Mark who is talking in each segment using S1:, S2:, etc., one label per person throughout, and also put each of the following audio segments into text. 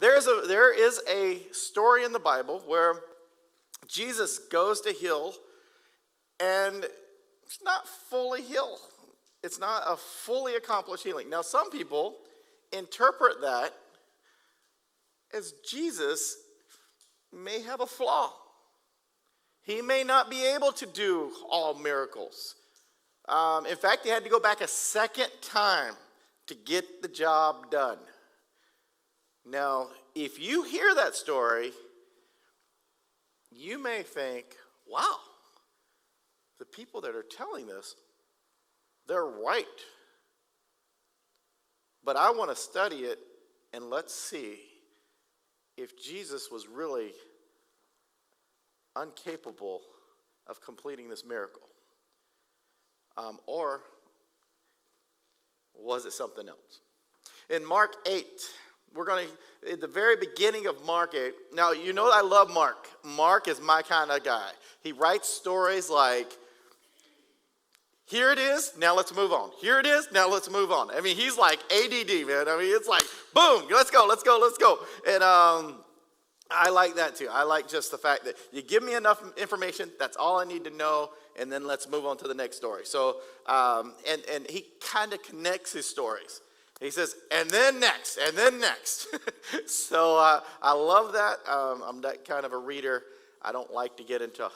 S1: There is a story in the Bible where Jesus goes to heal, and it's not fully healed. It's not a fully accomplished healing. Now, some people interpret that as Jesus may have a flaw. He may not be able to do all miracles. In fact, he had to go back a second time to get the job done. Now, if you hear that story, you may think, wow, the people that are telling this, they're right. But I want to study it, and let's see if Jesus was really incapable of completing this miracle. Or was it something else? In Mark 8, we're going to, at the very beginning of Mark 8, now you know I love Mark. Mark is my kind of guy. He writes stories like, here it is, now let's move on. Here it is, now let's move on. I mean, he's like ADD, man. I mean, it's like, boom, let's go. And I like that too. I like just the fact that you give me enough information, that's all I need to know, and then let's move on to the next story. So, and he kind of connects his stories. He says, and then next. So I love that. I'm that kind of a reader. I don't like to get into,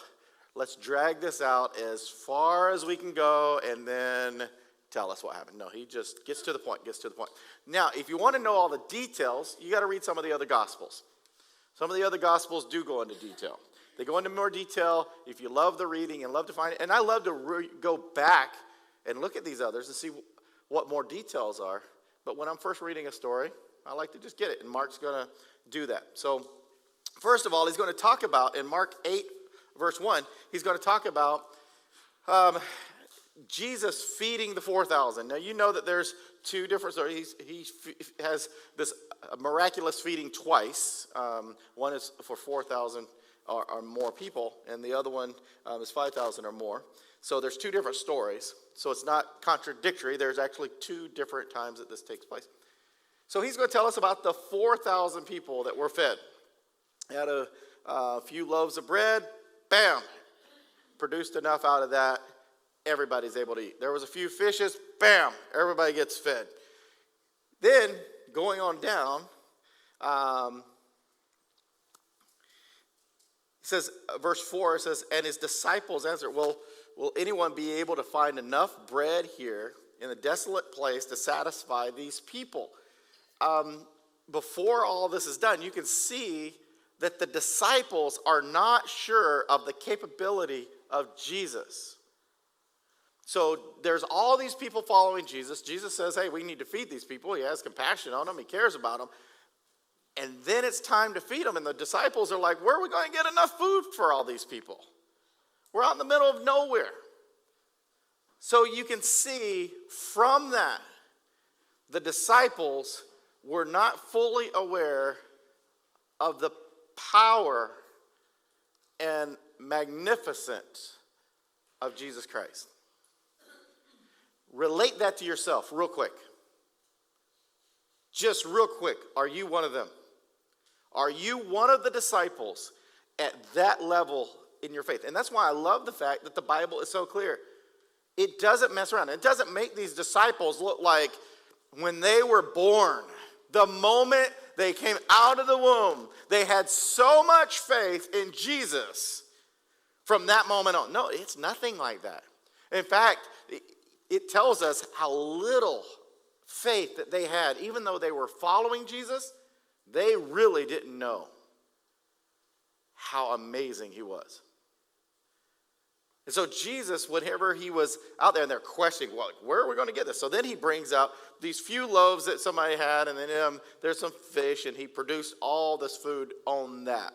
S1: let's drag this out as far as we can go and then tell us what happened. No, he just gets to the point. Now, if you want to know all the details, you got to read some of the other Gospels. Some of the other Gospels do go into detail. They go into more detail if you love the reading and love to find it. And I love to go back and look at these others and see what more details are. But when I'm first reading a story, I like to just get it. And Mark's going to do that. So first of all, he's going to talk about, in Mark 8, verse 1, he's going to talk about Jesus feeding the 4,000. Now, you know that there's two different stories. He has this miraculous feeding twice. One is for 4,000 or more people, and the other one is 5,000 or more. So there's two different stories. So it's not contradictory. There's actually two different times that this takes place. So he's going to tell us about the 4,000 people that were fed. He had a few loaves of bread, bam, produced enough out of that, everybody's able to eat. There was a few fishes, bam, everybody gets fed. Then, going on down, it says, verse 4, it says, and his disciples answered, will anyone be able to find enough bread here in a desolate place to satisfy these people? Before all this is done, you can see that the disciples are not sure of the capability of Jesus. So there's all these people following Jesus. Jesus says, hey, we need to feed these people. He has compassion on them. He cares about them. And then it's time to feed them. And the disciples are like, where are we going to get enough food for all these people? We're out in the middle of nowhere. So you can see from that, the disciples were not fully aware of the power and magnificence of Jesus Christ. Relate that to yourself real quick. Just real quick, are you one of them? Are you one of the disciples at that level in your faith? And that's why I love the fact that the Bible is so clear. It doesn't mess around. It doesn't make these disciples look like when they were born, the moment they came out of the womb, they had so much faith in Jesus from that moment on. No, it's nothing like that. In fact, it tells us how little faith that they had. Even though they were following Jesus, they really didn't know how amazing he was. And so Jesus, whenever he was out there, and they're questioning, well, where are we going to get this? So then he brings out these few loaves that somebody had, and then there's some fish, and he produced all this food on that.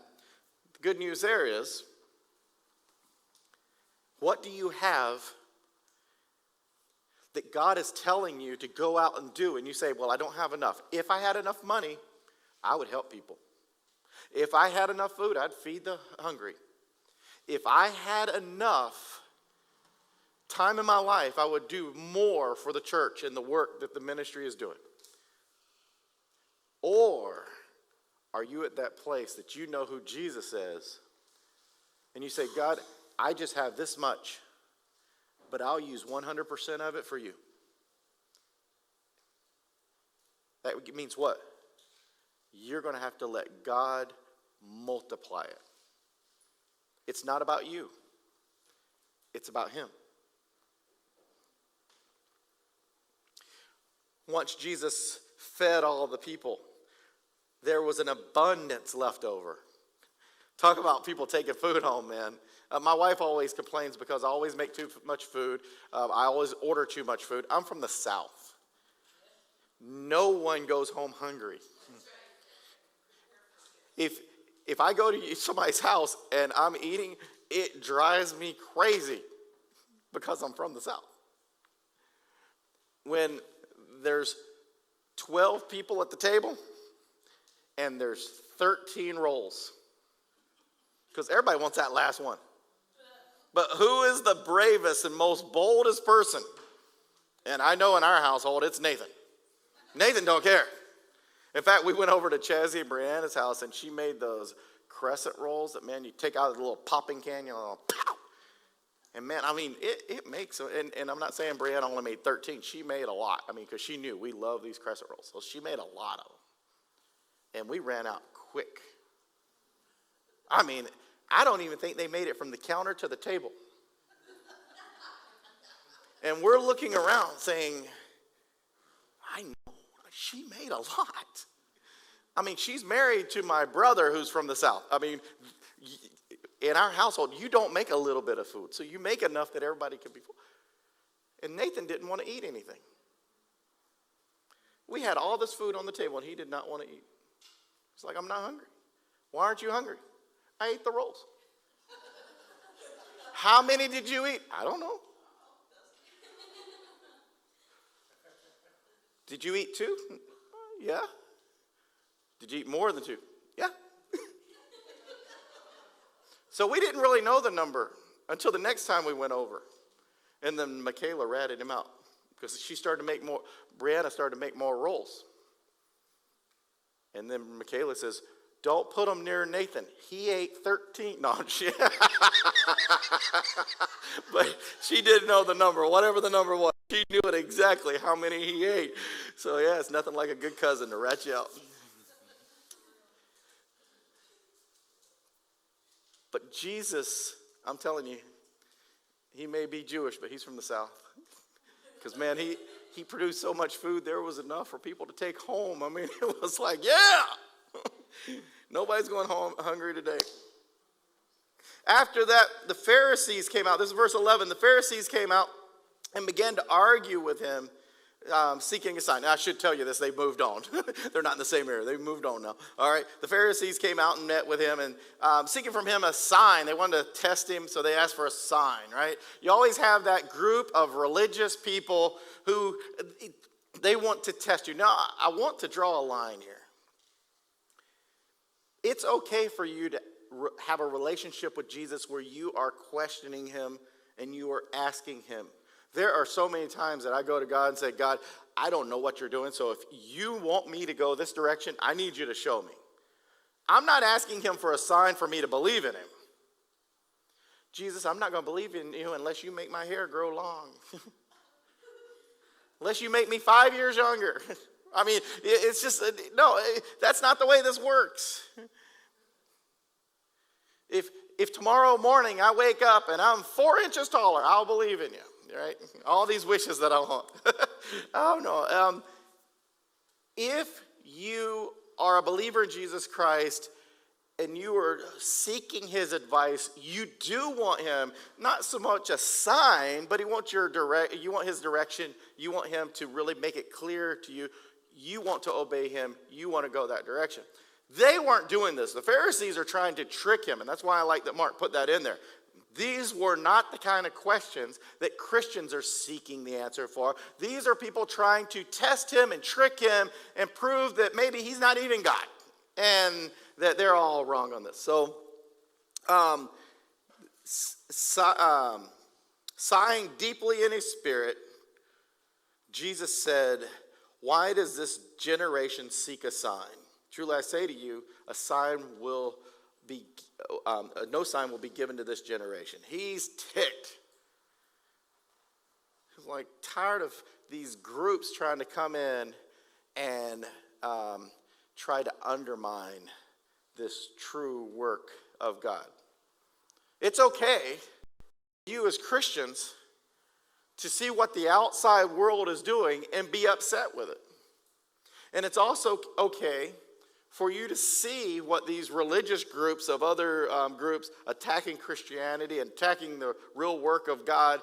S1: The good news there is, what do you have that God is telling you to go out and do? And you say, well, I don't have enough. If I had enough money, I would help people. If I had enough food, I'd feed the hungry. If I had enough time in my life, I would do more for the church and the work that the ministry is doing. Or Are you at that place that you know who Jesus is? And you say, God, I just have this much, but I'll use 100% of it for you. That means what? You're going to have to let God multiply it. It's not about you. It's about him. Once Jesus fed all the people, there was an abundance left over. Talk about people taking food home, man. My wife always complains because I always make too much food. I always order too much food. I'm from the South. No one goes home hungry. If I go to somebody's house and I'm eating, it drives me crazy because I'm from the South. When there's 12 people at the table and there's 13 rolls, because everybody wants that last one. But who is the bravest and most boldest person? And I know in our household it's Nathan. Nathan don't care. In fact, we went over to Chazzy and Brianna's house, and she made those crescent rolls that, man, you take out the little popping can, you know, pow! And, man, I mean, it makes, and I'm not saying Brianna only made 13. She made a lot. I mean, because she knew we love these crescent rolls. So she made a lot of them. And we ran out quick. I mean, I don't even think they made it from the counter to the table. And we're looking around saying, I know, she made a lot. I mean, she's married to my brother who's from the South. I mean, in our household, you don't make a little bit of food. So you make enough that everybody can be full. And Nathan didn't want to eat anything. We had all this food on the table, and he did not want to eat. He's like, I'm not hungry. Why aren't you hungry? I ate the rolls. How many did you eat? I don't know. Did you eat 2? Yeah. Did you eat more than 2? Yeah. So we didn't really know the number until the next time we went over. And then Michaela ratted him out because she started to make more, Brianna started to make more rolls. And then Michaela says, don't put them near Nathan. He ate 13. No, but she didn't know the number, whatever the number was. She knew it exactly how many he ate. So yeah, it's nothing like a good cousin to rat you out. But Jesus, I'm telling you, he may be Jewish, but he's from the South. Because, man, he produced so much food, there was enough for people to take home. I mean, it was like, yeah! Nobody's going home hungry today. After that, the Pharisees came out. This is verse 11. The Pharisees came out and began to argue with him, seeking a sign. Now, I should tell you this. They moved on. They're not in the same area. They've moved on now. All right. The Pharisees came out and met with him and seeking from him a sign. They wanted to test him, so they asked for a sign, right? You always have that group of religious people who they want to test you. Now, I want to draw a line here. It's okay for you to have a relationship with Jesus where you are questioning him and you are asking him. There are so many times that I go to God and say, God, I don't know what you're doing, so if you want me to go this direction, I need you to show me. I'm not asking him for a sign for me to believe in him. Jesus, I'm not going to believe in you unless you make my hair grow long. Unless you make me 5 years younger. I mean, it's just, no, that's not the way this works. If tomorrow morning I wake up and I'm 4 inches taller, I'll believe in you, right? All these wishes that I want. Oh, no. If you are a believer in Jesus Christ and you are seeking his advice, you do want him, not so much a sign, but you want his direction. You want him to really make it clear to you. You want to obey him. You want to go that direction. They weren't doing this. The Pharisees are trying to trick him, and that's why I like that Mark put that in there. These were not the kind of questions that Christians are seeking the answer for. These are people trying to test him and trick him and prove that maybe he's not even God and that they're all wrong on this. So, sighing deeply in his spirit, Jesus said, why does this generation seek a sign? Truly I say to you, a sign will be, no sign will be given to this generation. He's ticked. He's like tired of these groups trying to come in and try to undermine this true work of God. It's okay, you as Christians, to see what the outside world is doing and be upset with it. And it's also okay for you to see what these religious groups of other groups attacking Christianity and attacking the real work of God.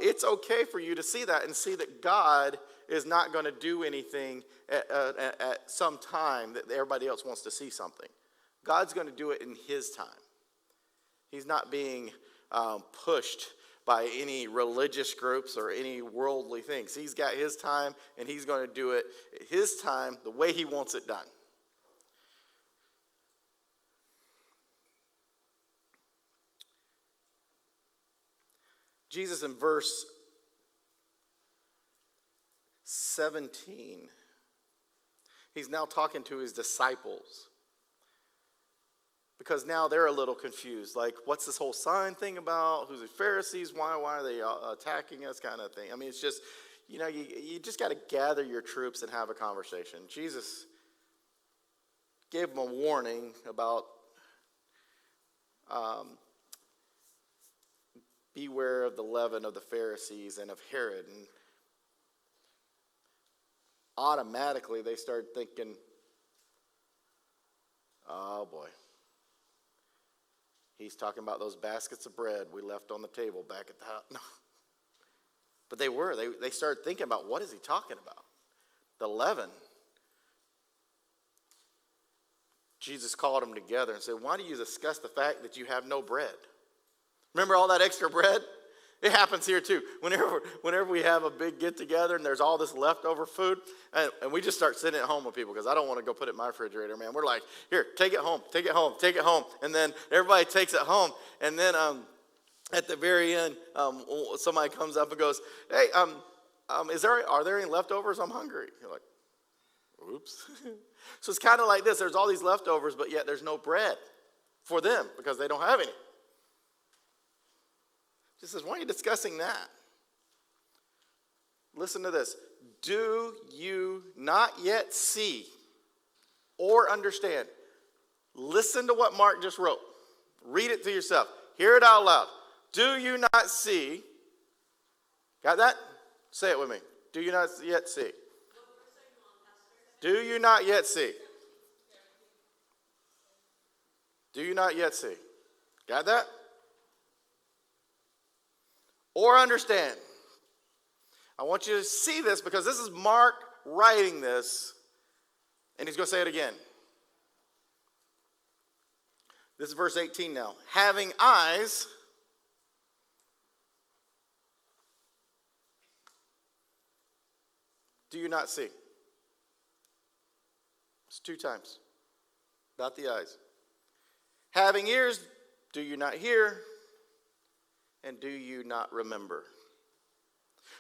S1: It's okay for you to see that and see that God is not going to do anything at some time that everybody else wants to see something. God's going to do it in his time. He's not being pushed by any religious groups or any worldly things. He's got his time, and he's going to do it at his time, the way he wants it done. Jesus in verse 17, he's now talking to his disciples. Because now they're a little confused. Like, what's this whole sign thing about? Who's the Pharisees? Why are they attacking us, kind of thing? I mean, it's just, you just got to gather your troops and have a conversation. Jesus gave them a warning about beware of the leaven of the Pharisees and of Herod. And automatically they started thinking, oh boy. He's talking about those baskets of bread we left on the table back at the house. No. But they started thinking about, what is he talking about? The leaven. Jesus called them together and said, why do you discuss the fact that you have no bread? Remember all that extra bread? It happens here too. Whenever we have a big get together and there's all this leftover food, and we just start sitting at home with people because I don't want to go put it in my refrigerator, man. We're like, here, take it home, take it home, take it home. And then everybody takes it home. And then at the very end, somebody comes up and goes, hey, are there any leftovers? I'm hungry. You're like, oops. So it's kind of like this. There's all these leftovers, but yet there's no bread for them because they don't have any. Jesus says, why are you discussing that? Listen to this. Do you not yet see or understand? Listen to what Mark just wrote. Read it to yourself. Hear it out loud. Do you not see? Got that? Say it with me. Do you not yet see? Do you not yet see? Do you not yet see? Got that? Or understand. I want you to see this because this is Mark writing this, and he's going to say it again. This is verse 18 now. Having eyes, do you not see? It's 2 times. About the eyes. Having ears, do you not hear? And do you not remember?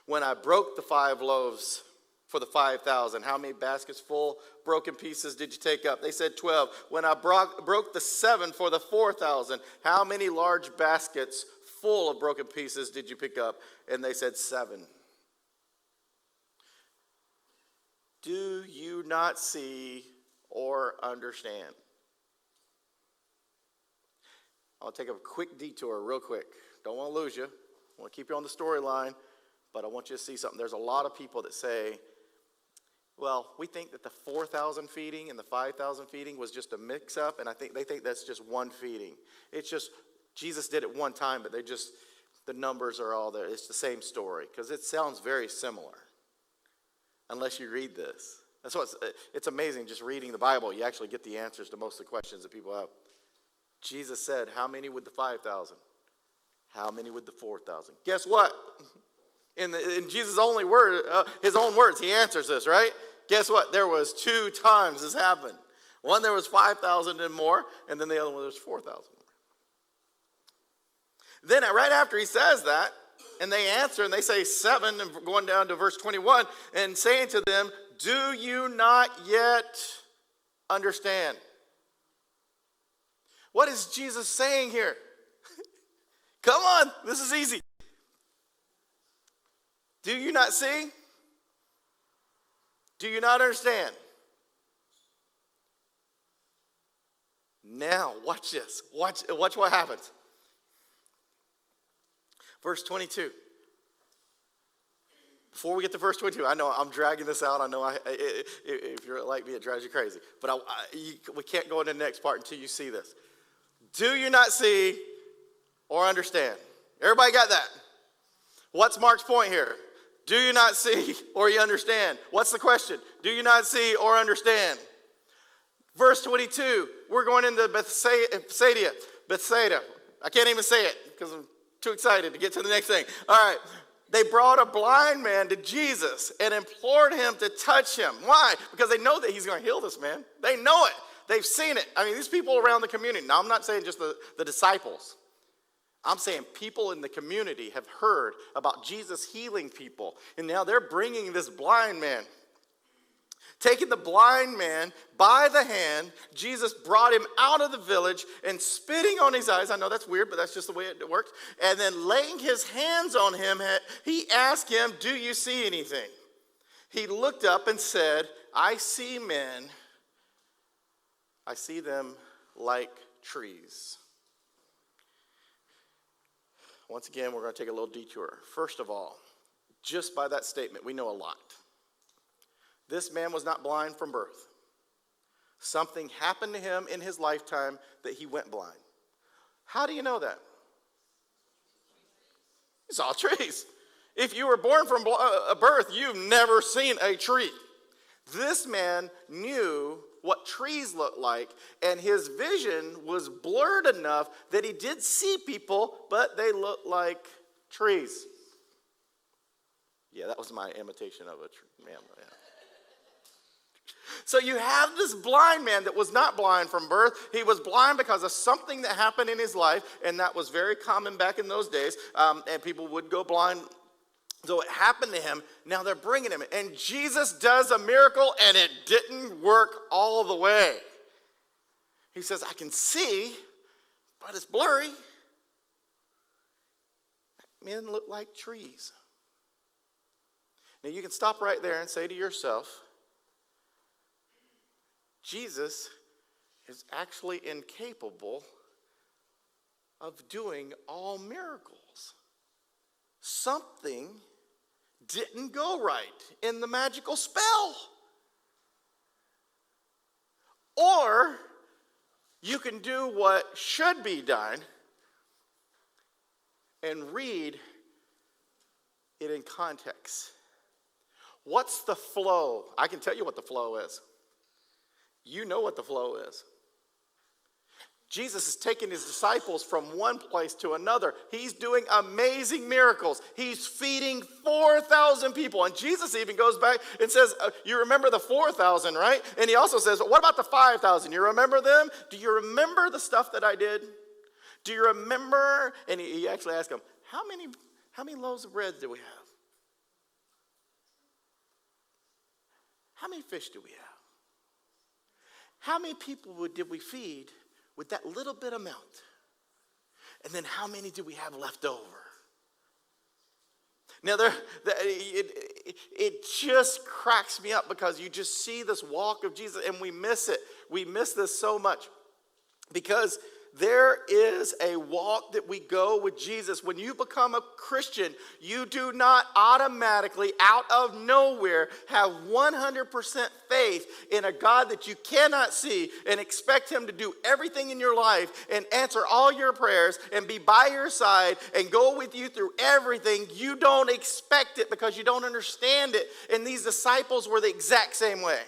S1: When I broke the 5 loaves for the 5,000, how many baskets full broken pieces did you take up? They said 12. When I broke the 7 for the 4,000, how many large baskets full of broken pieces did you pick up? And they said 7. Do you not see or understand? I'll take a quick detour real quick. Don't want to lose you. I want to keep you on the storyline, but I want you to see something. There's a lot of people that say, well, we think that the 4,000 feeding and the 5,000 feeding was just a mix-up, and they think that's just one feeding. It's just, Jesus did it one time, but the numbers are all there. It's the same story, because it sounds very similar, unless you read this. It's amazing just reading the Bible. You actually get the answers to most of the questions that people have. Jesus said, how many with the 5,000? How many with the 4,000? Guess what? In Jesus' his own words, he answers this, right? Guess what? There was 2 times this happened. One, there was 5,000 and more, and then the other one, there was 4,000 more. Then right after he says that, and they answer, and they say 7, and going down to verse 21, and saying to them, do you not yet understand. What is Jesus saying here? Come on, this is easy. Do you not see? Do you not understand? Now, watch this. Watch what happens. Verse 22. Before we get to verse 22, I know I'm dragging this out. I know if you're like me, it drives you crazy. But we can't go into the next part until you see this. Do you not see or understand? Everybody got that? What's Mark's point here? Do you not see or you understand? What's the question? Do you not see or understand? Verse 22, we're going into Bethsaida. I can't even say it because I'm too excited to get to the next thing. All right. They brought a blind man to Jesus and implored him to touch him. Why? Because they know that he's going to heal this man. They know it. They've seen it. I mean, these people around the community. Now, I'm not saying just the disciples. I'm saying people in the community have heard about Jesus healing people. And now they're bringing this blind man. Taking the blind man by the hand, Jesus brought him out of the village and spitting on his eyes. I know that's weird, but that's just the way it works. And then laying his hands on him, he asked him, do you see anything? He looked up and said, I see men. I see them like trees. Once again, we're going to take a little detour. First of all, just by that statement, we know a lot. This man was not blind from birth. Something happened to him in his lifetime that he went blind. How do you know that? He saw trees. If you were born from birth, you've never seen a tree. This man knew what trees looked like, and his vision was blurred enough that he did see people, but they looked like trees. Yeah, that was my imitation of a tree. Man, yeah. So you have this blind man that was not blind from birth. He was blind because of something that happened in his life, and that was very common back in those days, and people would go blind. So it happened to him. Now they're bringing him, and Jesus does a miracle, and it didn't work all the way. He says, I can see, but it's blurry. Men look like trees. Now you can stop right there and say to yourself, Jesus is actually incapable of doing all miracles. Something didn't go right in the magical spell. Or you can do what should be done and read it in context. What's the flow? I can tell you what the flow is. You know what the flow is. Jesus is taking his disciples from one place to another. He's doing amazing miracles. He's feeding 4,000 people. And Jesus even goes back and says, you remember the 4,000, right? And he also says, what about the 5,000? You remember them? Do you remember the stuff that I did? Do you remember? And he actually asked them, how many loaves of bread do we have? How many fish do we have? How many people did we feed with that little bit amount? And then how many do we have left over? Now, it just cracks me up because you just see this walk of Jesus and we miss it. We miss this so much because there is a walk that we go with Jesus. When you become a Christian, you do not automatically, out of nowhere, have 100% faith in a God that you cannot see and expect him to do everything in your life and answer all your prayers and be by your side and go with you through everything. You don't expect it because you don't understand it. And these disciples were the exact same way.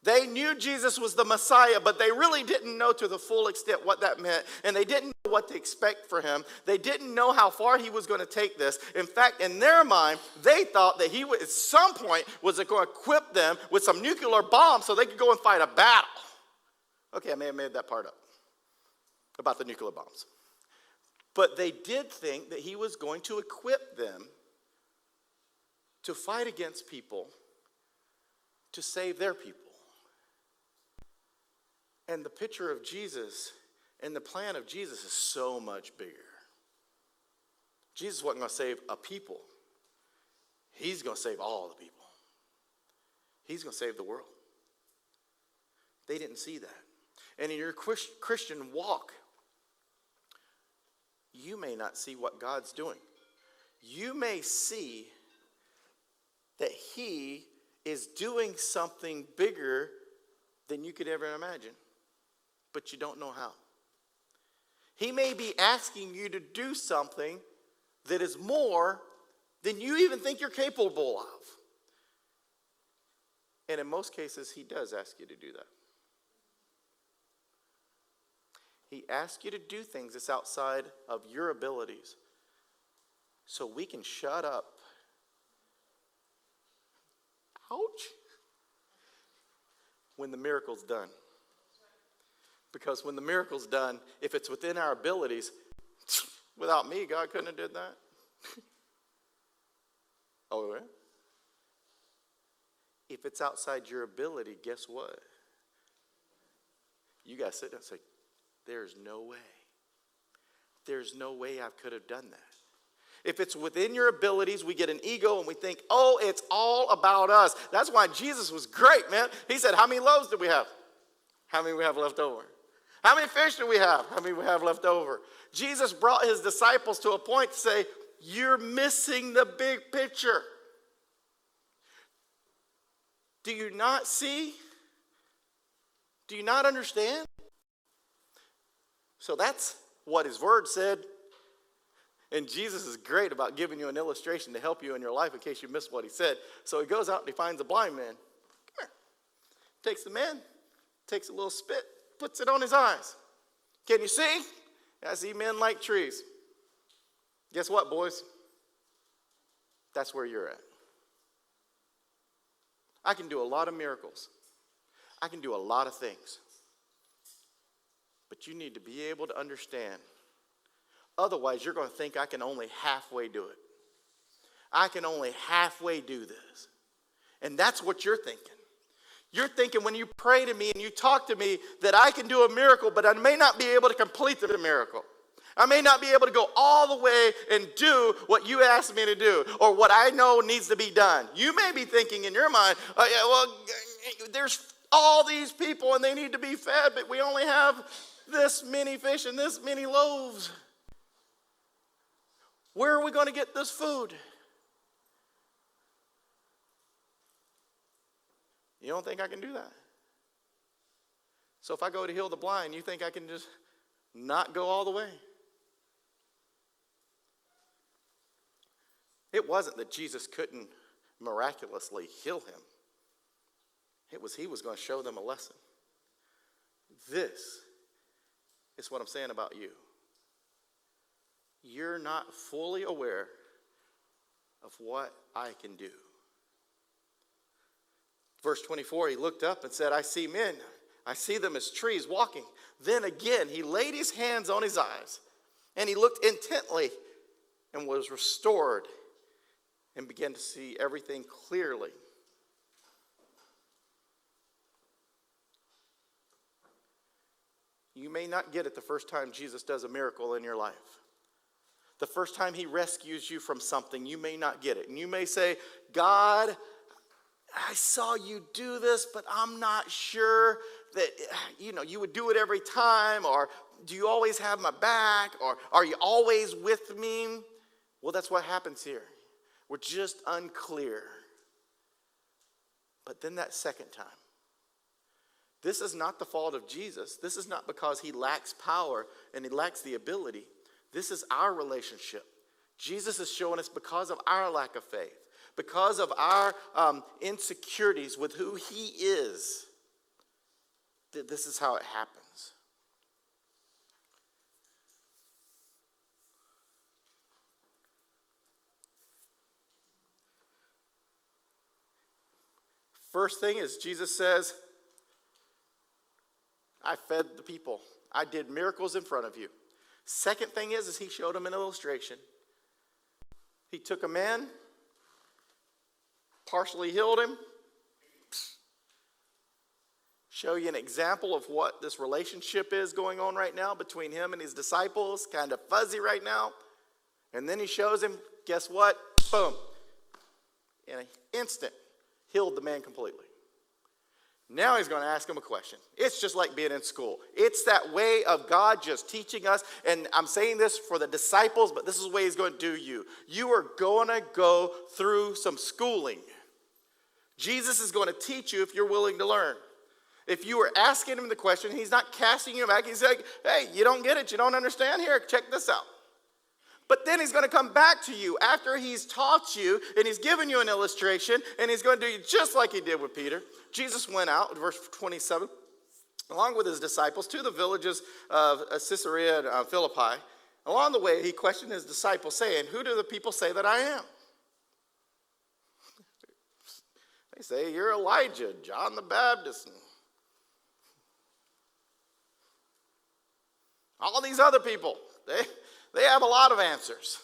S1: They knew Jesus was the Messiah, but they really didn't know to the full extent what that meant. And they didn't know what to expect for him. They didn't know how far he was going to take this. In fact, in their mind, they thought that he would, at some point, was going to equip them with some nuclear bombs so they could go and fight a battle. Okay, I may have made that part up about the nuclear bombs. But they did think that he was going to equip them to fight against people to save their people. And the picture of Jesus and the plan of Jesus is so much bigger. Jesus wasn't going to save a people. He's going to save all the people. He's going to save the world. They didn't see that. And in your Christian walk, you may not see what God's doing. You may see that he is doing something bigger than you could ever imagine, but you don't know how. He may be asking you to do something that is more than you even think you're capable of. And in most cases, he does ask you to do that. He asks you to do things that's outside of your abilities so we can shut up. Ouch. When the miracle's done. Because when the miracle's done, if it's within our abilities, without me, God couldn't have did that. Oh, really? If it's outside your ability, guess what? You got to sit down and say, there's no way. There's no way I could have done that. If it's within your abilities, we get an ego and we think, oh, it's all about us. That's why Jesus was great, man. He said, how many loaves do we have? How many we have left over? How many fish do we have? How many we have left over? Jesus brought his disciples to a point to say, you're missing the big picture. Do you not see? Do you not understand? So that's what his word said. And Jesus is great about giving you an illustration to help you in your life in case you missed what he said. So he goes out and he finds a blind man. Come here. Takes the man, takes a little spit, puts it on his eyes. Can you see? I see men like trees. Guess what, boys? That's where you're at. I can do a lot of miracles. I can do a lot of things. But you need to be able to understand. Otherwise, you're going to think I can only halfway do it. I can only halfway do this. And that's what you're thinking. You're thinking when you pray to me and you talk to me that I can do a miracle, but I may not be able to complete the miracle. I may not be able to go all the way and do what you asked me to do or what I know needs to be done. You may be thinking in your mind, oh, yeah, well, there's all these people and they need to be fed, but we only have this many fish and this many loaves. Where are we going to get this food? You don't think I can do that? So if I go to heal the blind, you think I can just not go all the way? It wasn't that Jesus couldn't miraculously heal him. It was he was going to show them a lesson. This is what I'm saying about you. You're not fully aware of what I can do. Verse 24, he looked up and said, I see men. I see them as trees walking. Then again, he laid his hands on his eyes, and he looked intently and was restored and began to see everything clearly. You may not get it the first time Jesus does a miracle in your life. The first time he rescues you from something, you may not get it. And you may say, God, I saw you do this, but I'm not sure that, you would do it every time, or do you always have my back, or are you always with me? Well, that's what happens here. We're just unclear. But then that second time, this is not the fault of Jesus. This is not because he lacks power and he lacks the ability. This is our relationship. Jesus is showing us because of our lack of faith, because of our insecurities with who he is, that this is how it happens. First thing is Jesus says, I fed the people. I did miracles in front of you. Second thing is he showed them an illustration. He took a man, partially healed him, show you an example of what this relationship is going on right now between him and his disciples, kind of fuzzy right now. And then he shows him, guess what? Boom. In an instant, healed the man completely. Now he's going to ask him a question. It's just like being in school. It's that way of God just teaching us. And I'm saying this for the disciples, but this is the way he's going to do you. You are going to go through some schooling. Jesus is going to teach you if you're willing to learn. If you are asking him the question, he's not casting you back. He's like, hey, you don't get it. You don't understand? Here, check this out. But then he's going to come back to you after he's taught you and he's given you an illustration, and he's going to do just like he did with Peter. Jesus went out, verse 27, along with his disciples to the villages of Caesarea and Philippi. Along the way, he questioned his disciples, saying, who do the people say that I am? They say, you're Elijah, John the Baptist, and all these other people. They have a lot of answers.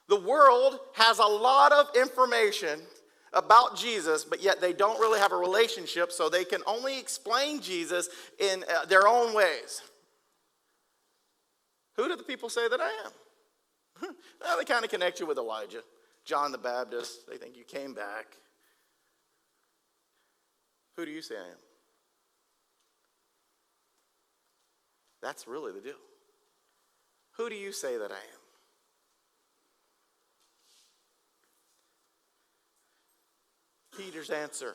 S1: The world has a lot of information about Jesus, but yet they don't really have a relationship, so they can only explain Jesus in their own ways. Who do the people say that I am? Well, they kind of connect you with Elijah, John the Baptist. They think you came back. Who do you say I am? That's really the deal. Who do you say that I am? Peter's answer,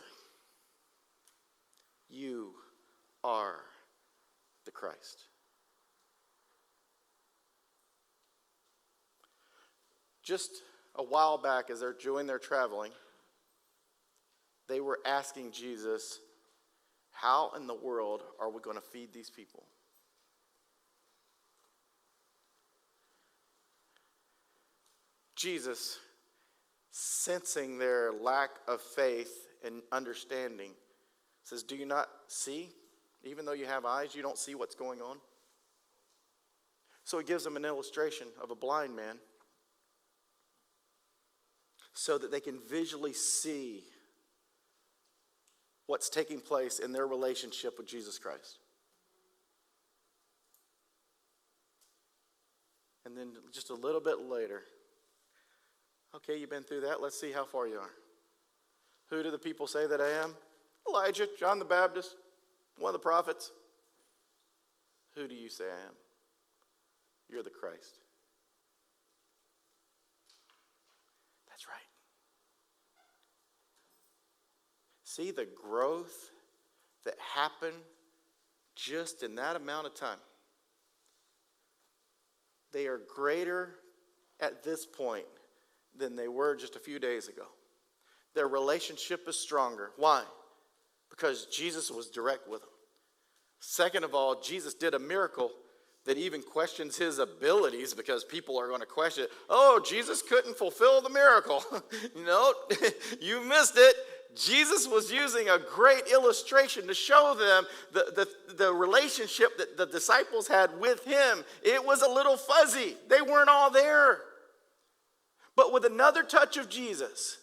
S1: you are the Christ. Just a while back, as they're doing their traveling, they were asking Jesus, how in the world are we going to feed these people? Jesus, sensing their lack of faith and understanding, says, do you not see? Even though you have eyes, you don't see what's going on? So he gives them an illustration of a blind man so that they can visually see what's taking place in their relationship with Jesus Christ. And then just a little bit later, okay, you've been through that. Let's see how far you are. Who do the people say that I am? Elijah, John the Baptist, one of the prophets. Who do you say I am? You're the Christ. That's right. See the growth that happened just in that amount of time. They are greater at this point than they were just a few days ago. Their relationship is stronger. Why? Because Jesus was direct with them. Second of all, Jesus did a miracle that even questions his abilities, because people are going to question, oh, Jesus couldn't fulfill the miracle. No, you missed it. Jesus was using a great illustration to show them the relationship that the disciples had with him. It was a little fuzzy. They weren't all there. But with another touch of Jesus,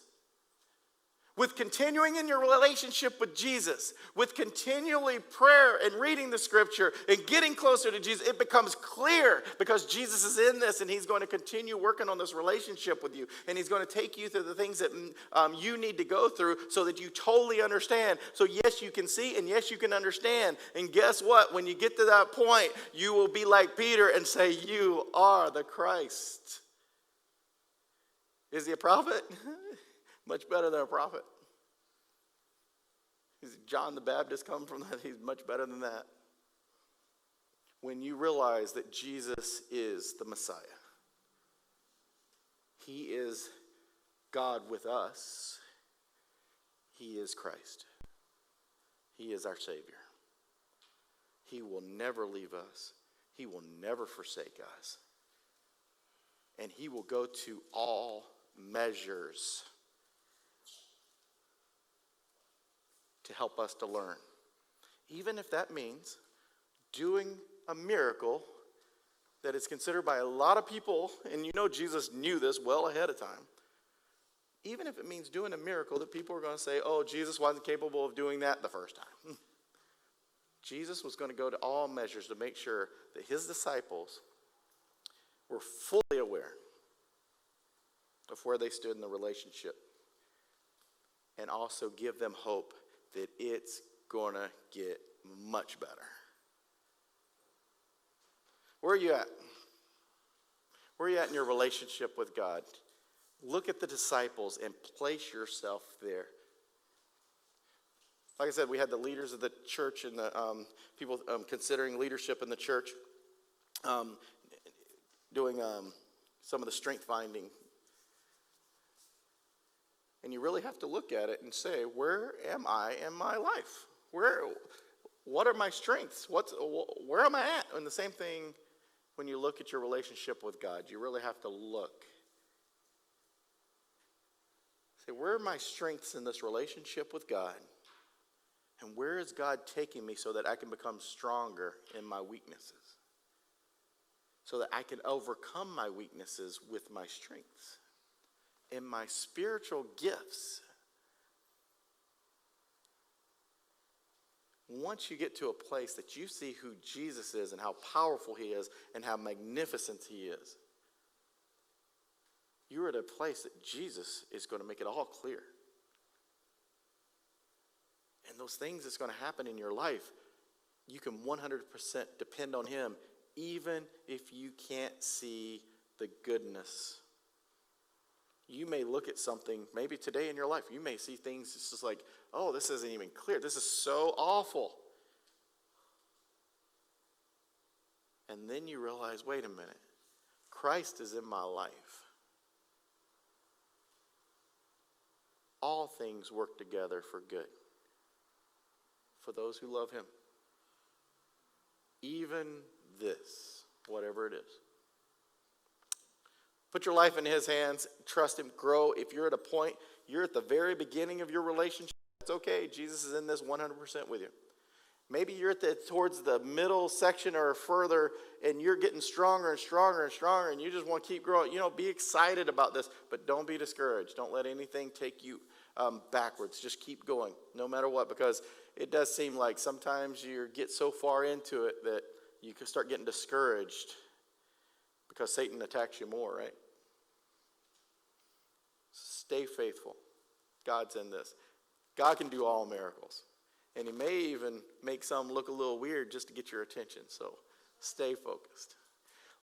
S1: with continuing in your relationship with Jesus, with continually prayer and reading the scripture and getting closer to Jesus, it becomes clear because Jesus is in this and he's going to continue working on this relationship with you. And he's going to take you through the things that you need to go through so that you totally understand. So yes, you can see and yes, you can understand. And guess what? When you get to that point, you will be like Peter and say, you are the Christ. Is he a prophet? Much better than a prophet. Is John the Baptist come from that? He's much better than that. When you realize that Jesus is the Messiah, he is God with us, he is Christ. He is our Savior. He will never leave us. He will never forsake us. And he will go to all measures to help us to learn. Even if that means doing a miracle that is considered by a lot of people, and you know Jesus knew this well ahead of time. Even if it means doing a miracle that people are going to say, oh, Jesus wasn't capable of doing that the first time. Jesus was going to go to all measures to make sure that his disciples were fully aware of where they stood in the relationship, and also give them hope that it's going to get much better. Where are you at? Where are you at in your relationship with God? Look at the disciples and place yourself there. Like I said, we had the leaders of the church and the people considering leadership in the church doing some of the strength finding. And you really have to look at it and say, where am I in my life? What are my strengths? Where am I at? And the same thing when you look at your relationship with God. You really have to look. Say, where are my strengths in this relationship with God? And where is God taking me so that I can become stronger in my weaknesses? So that I can overcome my weaknesses with my strengths. In my spiritual gifts. Once you get to a place that you see who Jesus is and how powerful he is and how magnificent he is, you're at a place that Jesus is going to make it all clear. And those things that's going to happen in your life, you can 100% depend on him, even if you can't see the goodness. You may look at something, maybe today in your life, you may see things, it's just like, oh, this isn't even clear. This is so awful. And then you realize, wait a minute, Christ is in my life. All things work together for good, for those who love him. Even this, whatever it is. Put your life in his hands, trust him, grow. If you're at a point, you're at the very beginning of your relationship, it's okay. Jesus is in this 100% with you. Maybe you're towards the middle section or further, and you're getting stronger and stronger and stronger, and you just want to keep growing. Be excited about this, but don't be discouraged. Don't let anything take you backwards. Just keep going, no matter what, because it does seem like sometimes you get so far into it that you can start getting discouraged because Satan attacks you more, right? Stay faithful. God's in this. God can do all miracles. And he may even make some look a little weird just to get your attention. So stay focused.